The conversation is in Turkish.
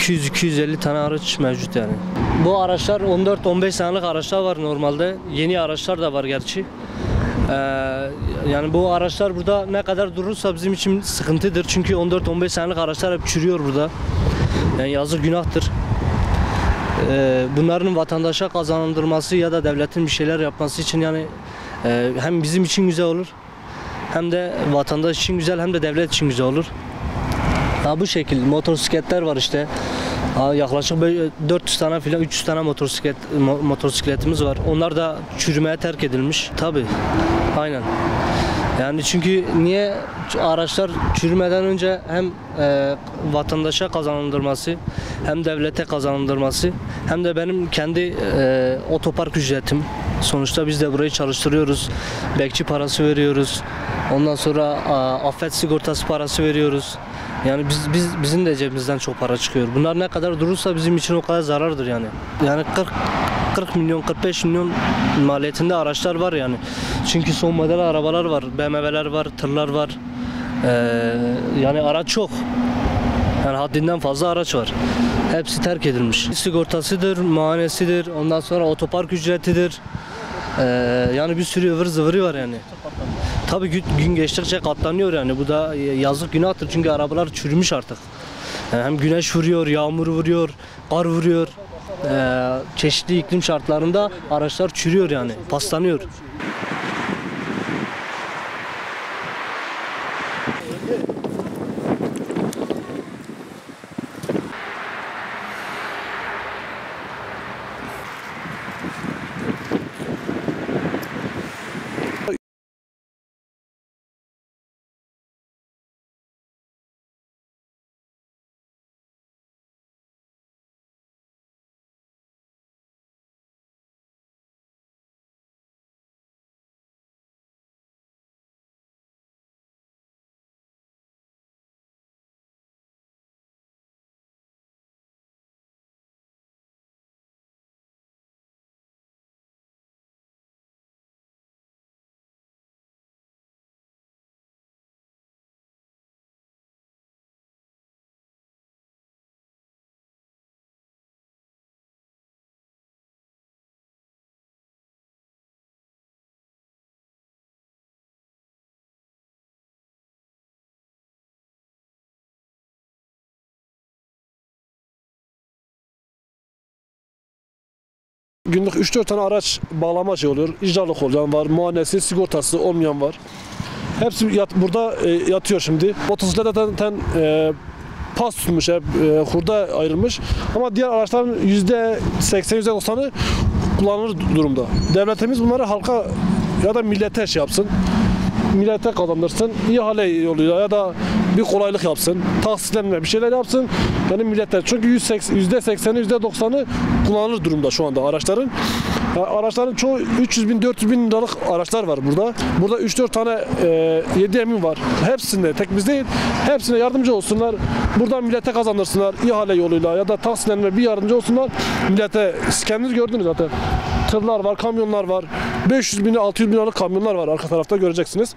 200-250 tane araç mevcut yani. Bu araçlar 14-15 senelik araçlar var normalde. Yeni araçlar da var gerçi. Yani bu araçlar burada ne kadar durursa bizim için sıkıntıdır. Çünkü 14-15 senelik araçlar hep çürüyor burada. Yani yazık, günahtır. Bunların vatandaşa kazandırması ya da devletin bir şeyler yapması için yani hem bizim için güzel olur, hem de vatandaş için güzel, hem de devlet için güzel olur. Bu şekilde motosikletler var işte. Yaklaşık 400 tane falan, 300 tane motosikletimiz var. Onlar da çürümeye terk edilmiş. Tabii. Aynen. Yani çünkü niye araçlar çürümeden önce hem vatandaşa kazandırması, hem devlete kazandırması, hem de benim kendi otopark ücretim. Sonuçta biz de burayı çalıştırıyoruz. Bekçi parası veriyoruz. Ondan sonra afet sigortası parası veriyoruz. Yani bizim de cebimizden çok para çıkıyor. Bunlar ne kadar durursa bizim için o kadar zarardır yani. Yani 40 milyon, 45 milyon maliyetinde araçlar var yani. Çünkü son model arabalar var, BMW'ler var, tırlar var. Yani araç çok. Yani haddinden fazla araç var. Hepsi terk edilmiş. Sigortasıdır, muayenesidir, ondan sonra otopark ücretidir. Yani bir sürü ıvır zıvırı var yani. Tabii gün geçtikçe katlanıyor yani. Bu da yazık, günahtır çünkü arabalar çürümüş artık. Yani hem güneş vuruyor, yağmur vuruyor, kar vuruyor. Çeşitli iklim şartlarında araçlar çürüyor yani, paslanıyor. Günlük 3-4 tane araç bağlama şey oluyor. İcralık olan var, muayenesi, sigortası olmayan var. Hepsi burada yatıyor şimdi. Motosiklet zaten pas tutmuş, hurda ayrılmış. Ama diğer araçların %80, %90'ı kullanılır durumda. Devletimiz bunları halka ya da millete şey yapsın. Millete kazandırsın, ihale yoluyla ya da bir kolaylık yapsın, taksitlenme bir şeyler yapsın. Yani millete, çünkü %80'i, %90'ı kullanılır durumda şu anda araçların. Yani araçların çoğu 300 bin, 400 bin liralık araçlar var burada. Burada 3-4 tane 7 emin var. Hepsinde, tek biz değil, hepsine yardımcı olsunlar. Buradan millete kazandırsınlar, ihale yoluyla ya da taksitlenme bir yardımcı olsunlar. Millete, siz kendiniz gördünüz zaten. Tırlar var, kamyonlar var. 500 bin, 600 bin liralık kamyonlar var arka tarafta, göreceksiniz.